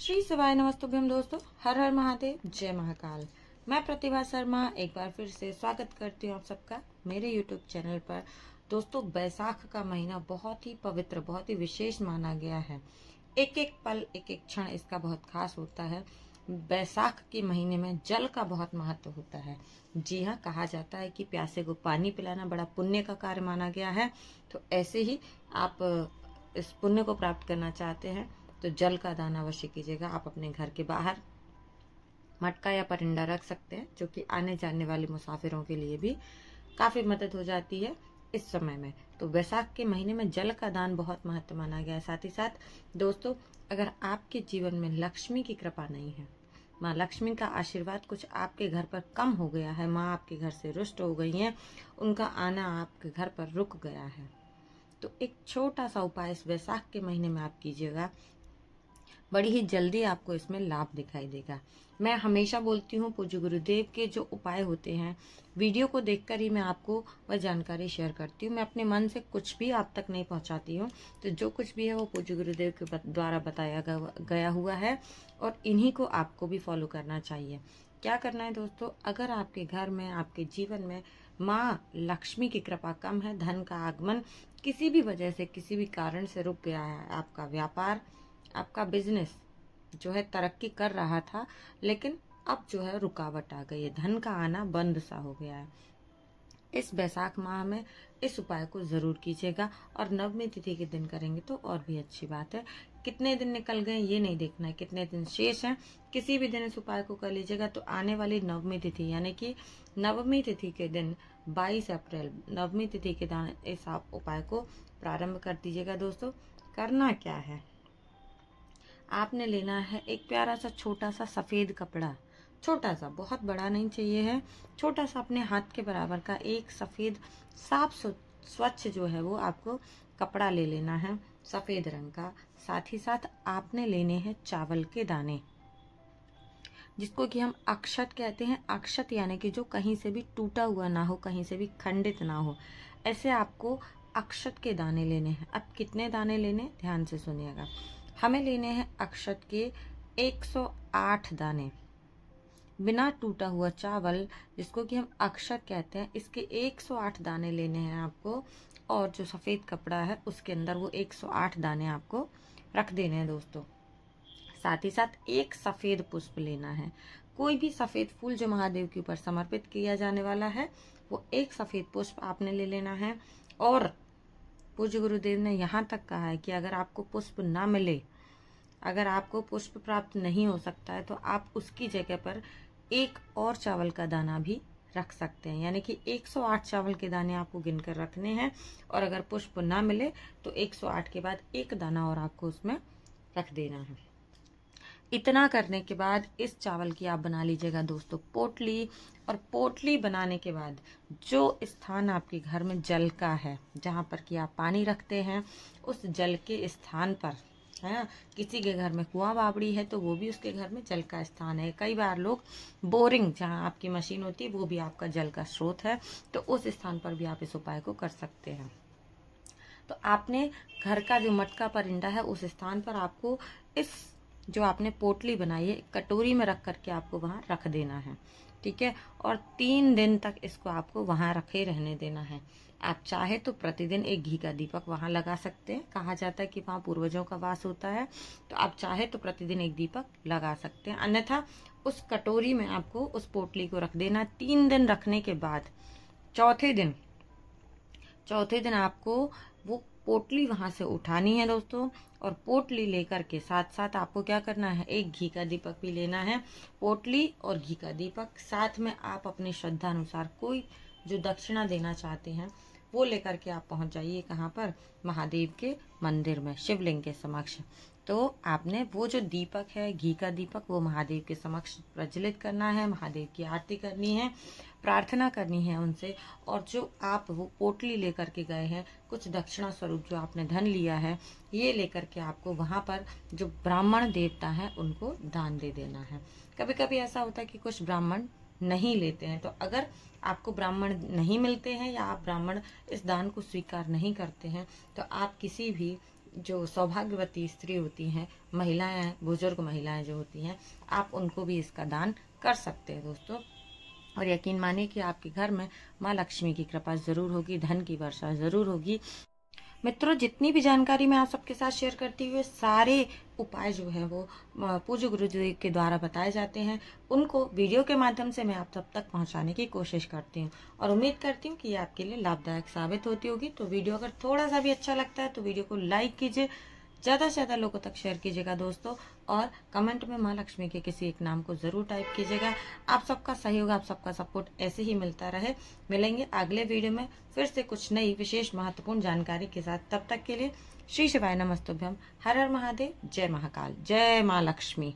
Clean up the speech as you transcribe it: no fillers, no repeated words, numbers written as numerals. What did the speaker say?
श्री शिवाय नमस्तुभ्यम दोस्तों, हर हर महादेव, जय महाकाल। मैं प्रतिभा शर्मा एक बार फिर से स्वागत करती हूँ आप सबका मेरे यूट्यूब चैनल पर। दोस्तों, बैसाख का महीना बहुत ही पवित्र, बहुत ही विशेष माना गया है। एक एक पल, एक एक क्षण इसका बहुत खास होता है। बैसाख के महीने में जल का बहुत महत्व होता है। जी हाँ, कहा जाता है कि प्यासे को पानी पिलाना बड़ा पुण्य का कार्य माना गया है। तो ऐसे ही आप इस पुण्य को प्राप्त करना चाहते हैं तो जल का दान अवश्य कीजिएगा। आप अपने घर के बाहर मटका या परिंदा रख सकते हैं, जो कि आने जाने वाले मुसाफिरों के लिए भी काफी मदद हो जाती है इस समय में। तो बैसाख के महीने में जल का दान बहुत महत्व माना गया है। साथ ही साथ दोस्तों, अगर आपके जीवन में लक्ष्मी की कृपा नहीं है, माँ लक्ष्मी का आशीर्वाद कुछ आपके घर पर कम हो गया है, माँ आपके घर से रुष्ट हो गई हैं, उनका आना आपके घर पर रुक गया है, तो एक छोटा सा उपाय इस बैसाख के महीने में आप कीजिएगा। बड़ी ही जल्दी आपको इसमें लाभ दिखाई देगा। मैं हमेशा बोलती हूँ, पूज्य गुरुदेव के जो उपाय होते हैं, वीडियो को देखकर ही मैं आपको वह जानकारी शेयर करती हूँ। मैं अपने मन से कुछ भी आप तक नहीं पहुँचाती हूँ। तो जो कुछ भी है वो पूज्य गुरुदेव के द्वारा बताया गया हुआ है और इन्हीं को आपको भी फॉलो करना चाहिए। क्या करना है दोस्तों, अगर आपके घर में, आपके जीवन में माँ लक्ष्मी की कृपा कम है, धन का आगमन किसी भी वजह से, किसी भी कारण से रुक गया है, आपका व्यापार, आपका बिजनेस जो है तरक्की कर रहा था लेकिन अब जो है रुकावट आ गई है, धन का आना बंद सा हो गया है, इस बैसाख माह में इस उपाय को जरूर कीजिएगा। और नवमी तिथि के दिन करेंगे तो और भी अच्छी बात है। कितने दिन निकल गए ये नहीं देखना है, कितने दिन शेष हैं, किसी भी दिन इस उपाय को कर लीजिएगा। तो आने वाली नवमी तिथि यानी कि नवमी तिथि के दिन 22 अप्रैल नवमी तिथि के दिन इस उपाय को प्रारंभ कर दीजिएगा। दोस्तों, करना क्या है, आपने लेना है एक प्यारा सा छोटा सा सफेद कपड़ा, छोटा सा, बहुत बड़ा नहीं चाहिए है, छोटा सा अपने हाथ के बराबर का एक सफेद साफ स्वच्छ जो है वो आपको कपड़ा ले लेना है सफेद रंग का। साथ ही साथ आपने लेने हैं चावल के दाने, जिसको कि हम अक्षत कहते हैं। अक्षत यानी कि जो कहीं से भी टूटा हुआ ना हो, कहीं से भी खंडित ना हो, ऐसे आपको अक्षत के दाने लेने हैं। अब कितने दाने लेने, ध्यान से सुनिएगा। हमें लेने हैं अक्षत के 108 दाने, बिना टूटा हुआ चावल जिसको कि हम अक्षत कहते हैं, इसके 108 दाने लेने हैं आपको। और जो सफेद कपड़ा है उसके अंदर वो 108 दाने आपको रख देने हैं दोस्तों। साथ ही साथ एक सफेद पुष्प लेना है, कोई भी सफेद फूल जो महादेव के ऊपर समर्पित किया जाने वाला है, वो एक सफेद पुष्प आपने ले लेना है। और पूज्य गुरुदेव ने यहाँ तक कहा है कि अगर आपको पुष्प ना मिले, अगर आपको पुष्प प्राप्त नहीं हो सकता है, तो आप उसकी जगह पर एक और चावल का दाना भी रख सकते हैं। यानी कि 108 चावल के दाने आपको गिनकर रखने हैं और अगर पुष्प ना मिले तो 108 के बाद एक दाना और आपको उसमें रख देना है। इतना करने के बाद इस चावल की आप बना लीजिएगा दोस्तों पोटली। और पोटली बनाने के बाद जो स्थान आपके घर में जल का है, जहाँ पर कि आप पानी रखते हैं, उस जल के स्थान पर है, किसी के घर में कुआं बावड़ी है तो वो भी उसके घर में जल का स्थान है। कई बार लोग बोरिंग, जहाँ आपकी मशीन होती है, वो भी आपका जल का स्रोत है, तो उस स्थान पर भी आप इस उपाय को कर सकते हैं। तो आपने घर का जो मटका परिंदा है उस स्थान पर आपको इस जो आपने पोटली बनाई है कटोरी में रख करके आपको वहां रख देना है, ठीक है। और 3 दिन तक इसको आपको वहां रखे रहने देना है। आप चाहे तो प्रतिदिन एक घी का दीपक वहां लगा सकते हैं, कहा जाता है कि वहां पूर्वजों का वास होता है, तो आप चाहे तो प्रतिदिन एक दीपक लगा सकते हैं। अन्यथा उस कटोरी में आपको उस पोटली को रख देना। 3 दिन रखने के बाद चौथे दिन आपको वो पोटली वहां से उठानी है दोस्तों। और पोटली लेकर के साथ साथ आपको क्या करना है, एक घी का दीपक भी लेना है। पोटली और घी का दीपक, साथ में आप अपनी श्रद्धा अनुसार कोई जो दक्षिणा देना चाहते हैं वो लेकर के आप पहुंच जाइए। कहाँ पर, महादेव के मंदिर में, शिवलिंग के समक्ष। तो आपने वो जो दीपक है, घी का दीपक, वो महादेव के समक्ष प्रज्वलित करना है, महादेव की आरती करनी है, प्रार्थना करनी है उनसे। और जो आप वो पोटली लेकर के गए हैं, कुछ दक्षिणा स्वरूप जो आपने धन लिया है, ये लेकर के आपको वहां पर जो ब्राह्मण देवता है उनको दान दे देना है। कभी कभी ऐसा होता है कि कुछ ब्राह्मण नहीं लेते हैं, तो अगर आपको ब्राह्मण नहीं मिलते हैं या आप ब्राह्मण इस दान को स्वीकार नहीं करते हैं, तो आप किसी भी जो सौभाग्यवती स्त्री होती हैं, महिलाएं, बुजुर्ग महिलाएं जो होती हैं, आप उनको भी इसका दान कर सकते हैं दोस्तों। और यकीन मानिए कि आपके घर में माँ लक्ष्मी की कृपा जरूर होगी, धन की वर्षा जरूर होगी। मित्रों, जितनी भी जानकारी मैं आप सबके साथ शेयर करती हुई, सारे उपाय जो है वो पूज्य गुरु जी के द्वारा बताए जाते हैं। उनको वीडियो के माध्यम से मैं आप सब तक पहुंचाने की कोशिश करती हूं और उम्मीद करती हूं कि ये आपके लिए लाभदायक साबित होती होगी। तो वीडियो अगर थोड़ा सा भी अच्छा लगता है तो वीडियो को लाइक कीजिए, ज़्यादा से ज़्यादा लोगों तक शेयर कीजिएगा दोस्तों, और कमेंट में माँ लक्ष्मी के किसी एक नाम को ज़रूर टाइप कीजिएगा। आप सबका सहयोग, आप सबका सपोर्ट ऐसे ही मिलता रहे। मिलेंगे अगले वीडियो में फिर से कुछ नई विशेष महत्वपूर्ण जानकारी के साथ। तब तक के लिए श्री शिवाय नमस्तुभ्यम। हर हर महादेव। जय महाकाल। जय माँ लक्ष्मी।